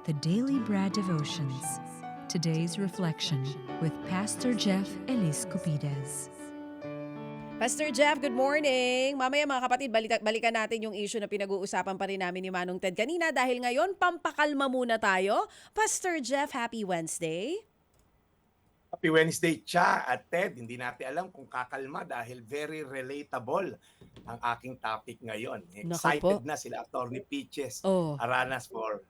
The Daily Bread Devotions. Today's reflection with Pastor Jeff Elise Cupides. Pastor Jeff, good morning. Mamaya mga kapatid, balikan natin yung issue na pinag-uusapan pa rin namin ni Manong Ted kanina dahil ngayon pampakalma muna tayo. Pastor Jeff, happy Wednesday. Happy Wednesday, Cha at Ted. Hindi natin alam kung kakalma dahil very relatable ang aking topic ngayon. Naku po. Excited na sila, Attorney Peaches Oh, Aranas for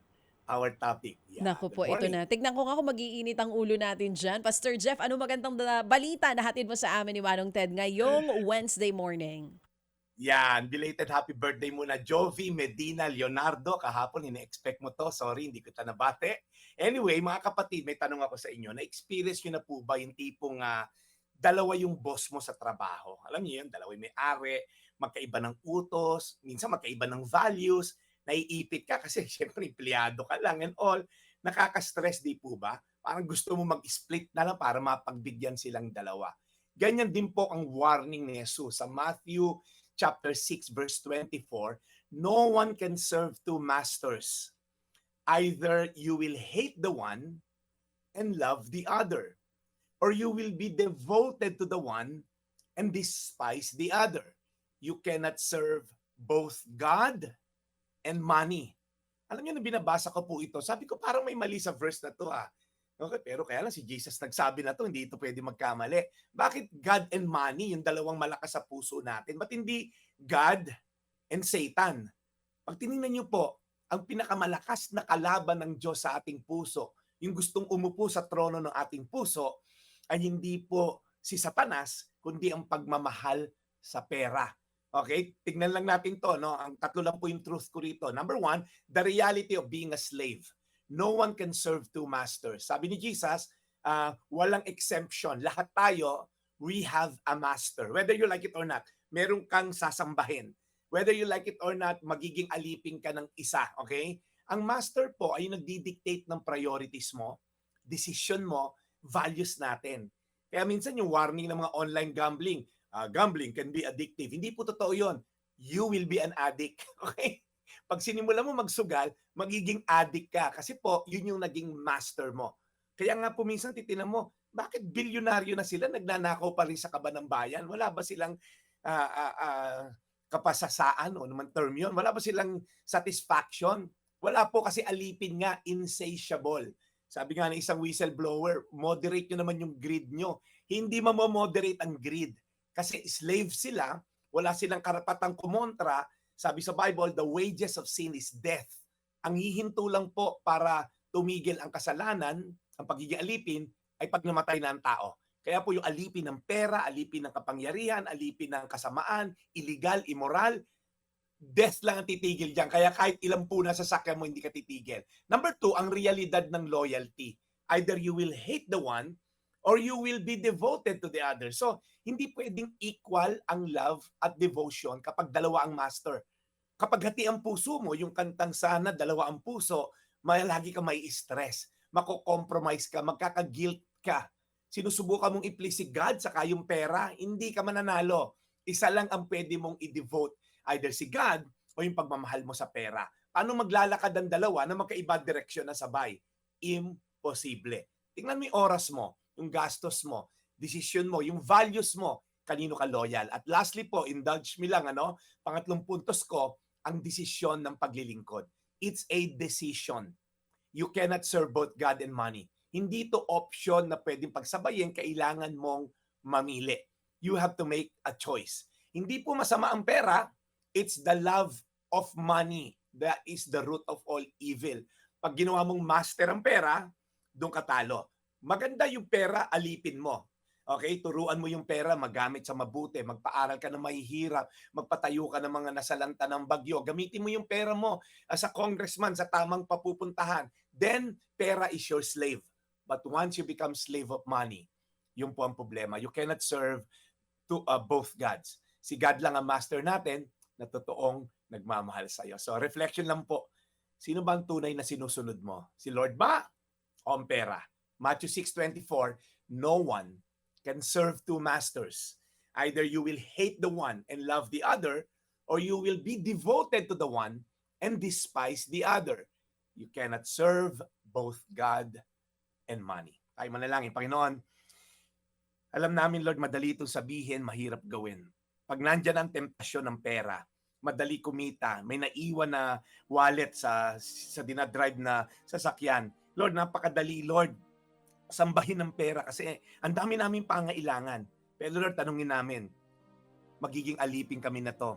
our topic. Yeah, naku good po, ito morning. na. Tignan ko nga kung mag-iinit ang ulo natin dyan. Pastor Jeff, ano magandang balita na hatid mo sa amin ni Manong Ted ngayong Wednesday morning? Yan, belated happy birthday muna, Jovi Medina Leonardo. Kahapon, ina-expect mo to. Sorry, hindi kita nabate. Anyway, mga kapatid, may tanong ako sa inyo. Na-experience nyo na po ba yung tipong dalawa yung boss mo sa trabaho? Alam niyo yun, dalawa yung may-ari, magkaiba ng utos, minsan magkaiba ng values, naiipit ka kasi syempre empleyado ka lang and all. Nakaka-stress di po ba? Parang gusto mo mag-split na lang para mapagbigyan silang dalawa. Ganyan din po ang warning ni Jesus sa Matthew chapter 6 verse 24. No one can serve two masters. Either you will hate the one and love the other, or you will be devoted to the one and despise the other. You cannot serve both God and money. Alam niyo na binabasa ko po ito, sabi ko parang may mali sa verse na to ha. Okay, pero kaya lang si Jesus nagsabi na to, hindi ito pwede magkamali. Bakit God and money, yung dalawang malakas sa puso natin? Ba't hindi God and Satan? Pag tinignan niyo po, ang pinakamalakas na kalaban ng Diyos sa ating puso, yung gustong umupo sa trono ng ating puso, ay hindi po si Satanas, kundi ang pagmamahal sa pera. Okay? Tignan lang natin to, no? Ang tatlo lang po yung truth ko rito. Number one, the reality of being a slave. No one can serve two masters. Sabi ni Jesus, walang exemption. Lahat tayo, we have a master. Whether you like it or not, meron kang sasambahin. Whether you like it or not, magiging alipin ka ng isa. Okay? Ang master po ay nagdi-dictate ng priorities mo, decision mo, values natin. Kaya minsan yung warning ng mga online gambling, gambling can be addictive. Hindi po totoo yun. You will be an addict. Okay? Pag sinimula mo magsugal, magiging addict ka. Kasi po, yun yung naging master mo. Kaya nga po minsan titinan mo, bakit bilyonaryo na sila, nagnanakaw pa rin sa kaba ng bayan? Wala ba silang kapasasaan o naman term yun? Wala ba silang satisfaction? Wala po kasi alipin nga, insatiable. Sabi nga ng isang whistleblower, moderate nyo naman yung greed nyo. Hindi mamomoderate ang greed. Kasi slave sila, wala silang karapatang kumontra. Sabi sa Bible, the wages of sin is death. Ang hihinto lang po para tumigil ang kasalanan, ang pagiging alipin, ay pag namatay na ang tao. Kaya po yung alipin ng pera, alipin ng kapangyarihan, alipin ng kasamaan, illegal, immoral, death lang ang titigil dyan. Kaya kahit ilang po na sasakyan mo, hindi ka titigil. Number two, ang realidad ng loyalty. Either you will hate the one or you will be devoted to the other. So, hindi pwedeng equal ang love at devotion kapag dalawa ang master. Kapag hati ang puso mo, yung kantang sana, dalawa ang puso, lagi ka may stress, mako-compromise ka, magkaka-guilt ka. Sinusubukan mong i-please si God saka yung pera, hindi ka mananalo. Isa lang ang pwede mong i-devote, either si God o yung pagmamahal mo sa pera. Paano maglalakad ang dalawa na magkaiba direksyon na sabay? Imposible. Tingnan mo yung oras mo, yung gastos mo, decision mo, yung values mo, kanino ka loyal. At lastly po, indulge me lang, pangatlong puntos ko, ang desisyon ng paglilingkod. It's a decision. You cannot serve both God and money. Hindi to option na pwedeng pagsabayin, kailangan mong mamili. You have to make a choice. Hindi po masama ang pera, it's the love of money that is the root of all evil. Pag ginawa mong master ang pera, doon ka talo. Maganda yung pera, alipin mo. Okay, turuan mo yung pera, magamit sa mabuti, magpaaral ka ng mahihirap, magpatayo ka ng mga nasalanta ng bagyo, gamitin mo yung pera mo as a congressman sa tamang papupuntahan. Then, pera is your slave. But once you become slave of money, yun po ang problema. You cannot serve to both gods. Si God lang ang master natin na totoong nagmamahal sa iyo. So, reflection lang po. Sino ba ang tunay na sinusunod mo? Si Lord ba o ang pera? Matthew 6:24, no one can serve two masters. Either you will hate the one and love the other, or you will be devoted to the one and despise the other. You cannot serve both God and money. Tayo manalangin. Panginoon, alam namin, Lord, madali itong sabihin, mahirap gawin. Pag nandyan ang temptasyon ng pera, madali kumita, may naiwan na wallet sa dinadrive na sasakyan. Lord, napakadali, Lord, sambahin ng pera kasi ang dami namin pangailangan. Pero Lord, tanungin namin, magiging alipin kami na to.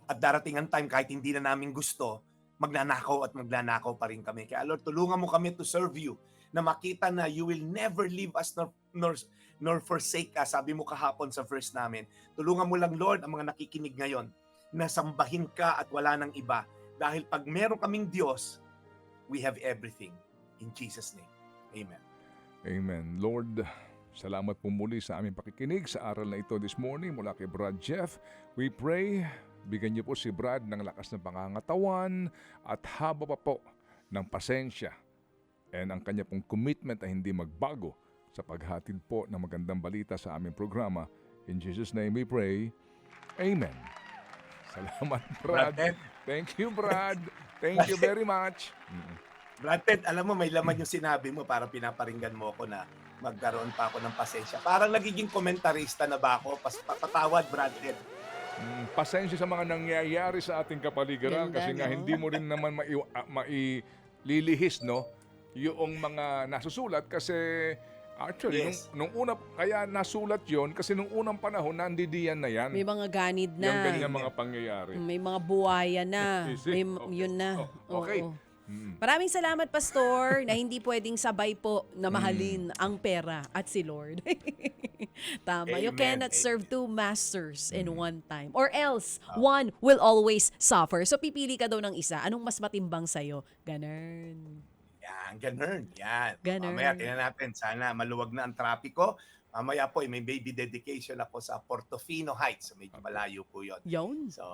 At darating ang time kahit hindi na namin gusto, magnanakaw at magnanakaw pa rin kami. Kaya Lord, tulungan mo kami to serve you, na makita na you will never leave us nor forsake us. Sabi mo kahapon sa verse namin. Tulungan mo lang, Lord, ang mga nakikinig ngayon na sambahin ka at wala nang iba. Dahil pag meron kaming Diyos, we have everything. In Jesus' name. Amen. Amen. Lord, salamat po muli sa aming pakikinig sa aral na ito this morning mula kay Brad Jeff. We pray, bigyan niyo po si Brad ng lakas ng pangangatawan at haba pa po ng pasensya and ang kanya pong commitment ay hindi magbago sa paghatid po ng magandang balita sa aming programa. In Jesus' name we pray. Amen. Salamat, Brad. Thank you, Brad. Thank you very much. Brad Ted, alam mo, may laman yung sinabi mo para pinaparinggan mo ako na magkaroon pa ako ng pasensya. Parang nagiging komentarista na ba ako? Patawad, Brad Ted. Pasensya sa mga nangyayari sa ating kapaligiran Ganda, kasi nga no? hindi mo rin naman maililihis, no? Yung mga nasusulat kasi actually, Yes. nung una, kaya nasulat yon kasi nung unang panahon, nandidiyan na yan. May mga ganid Yung na. ganyan mga pangyayari. May mga buhaya na. Is it? May, Okay. Yun na. Oh, okay. Oo. Maraming salamat, Pastor, na hindi pwedeng sabay po na mahalin ang pera at si Lord. Tama. You Amen. cannot serve two masters in one time. Or else, one will always suffer. So, pipili ka daw ng isa. Anong mas matimbang sa'yo? Ganun. Yan, ganun. Yan. Ganun. Mamaya, tingnan natin. Sana maluwag na ang trapiko. Mamaya po, may baby dedication ako sa Portofino Heights. Medyo malayo po yun. Yun. So,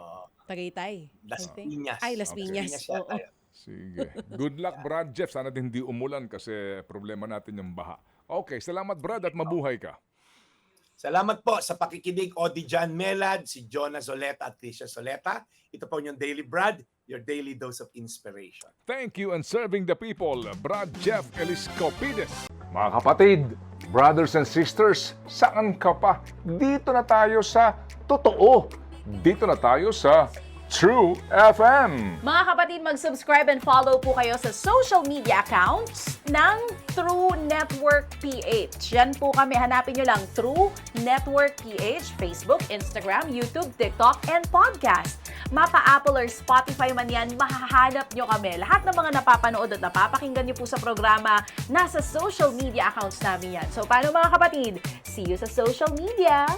Tagaytay. Las I think. Piñas. Ay, Las Okay. Piñas. Piñas yata Oo. yun. Sige. Good luck, Brad Jeff. Sana din hindi umulan kasi problema natin yung baha. Okay, salamat, Brad, at mabuhay ka. Salamat po sa pakikinig, Odi John Melad, si Jonah Zoleta at Tricia Soleta. Ito po yung Daily Brad, your daily dose of inspiration. Thank you and serving the people, Brad Jeff Eliscopides. Mga kapatid, brothers and sisters, saan ka pa? Dito na tayo sa totoo. Dito na tayo sa True FM. Mga kapatid, mag-subscribe and follow po kayo sa social media accounts ng True Network PH. Yan po kami. Hanapin nyo lang True Network PH, Facebook, Instagram, YouTube, TikTok, and podcast. Mapa Apple or Spotify man yan, mahahanap nyo kami. Lahat ng mga napapanood at napapakinggan nyo po sa programa, nasa social media accounts namin yan. So, paano mga kapatid? See you sa social media!